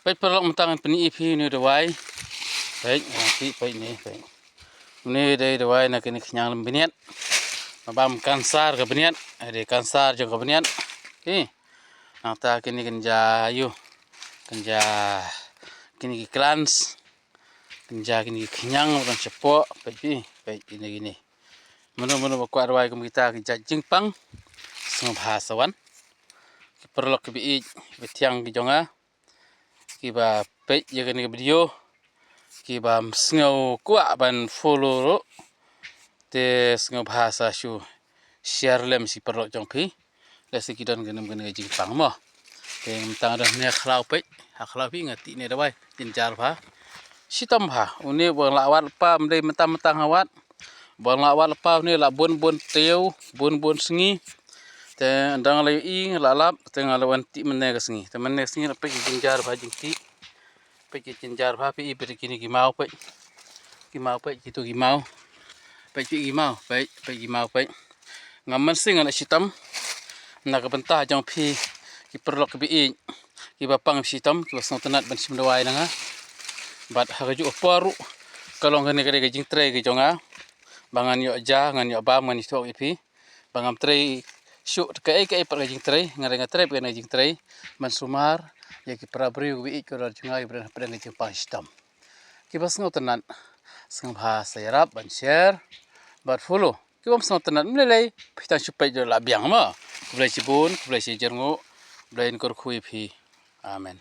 Baik perlu mentangan peni ipi ni dewai. Baik nanti baik ni baik. Ni dari dewai nak ini kenyang lembiniat. Mabam kansar ke beniat. Ada kansar jeng ke beniat. Nang kini kenja yu. Kenja kini klans. Kenja kini kenyang orang cepok. Baik ini gini. Menu-menu kuat dewai kita kenja jingpang. Sengah bahasawan. Perlu kebiik betiang di jonga. Kiba page jaga ni video kiba sengau kuat ban follow ro te sengau bahasa shu share lem si perlo jong pi le si kidon genem gene jing pang mo te tang dah ne khlau page khlau pi ngati ne dawai tin jar pha sitam pha uni bang lawat pa mdei mentang-mentang awat bang lawat pa ni la bon teu bon sengi te ndang le i lalap te ngalawan ti menne ka sengi te menne sengi pe jing jar pha jing ti pe cinjar pha pi beri kini gimau pe gitu gimau pe gimau pe ngaman sing ana sitam na ka bentah jong pi ki perlu ke bi ki bapang sitam ki wasang tenat ban sim dawai nanga bat haju paru kalau ngene kade jing tre ki jonga bangan yo ja ngan yo ba man istok ipi bangam tre syuk ke per jing tre ngare tre pe jing tre man sumar ya ki prabri wi ko dar jungai bran pren ki pa sitam ki bas ngo tenan seng bahasa Arab ban share bat follow ki bam seng tenan mlelai pita supai jo la biang ma kulai sibun kulai si jerngok blain kor khui phi amen.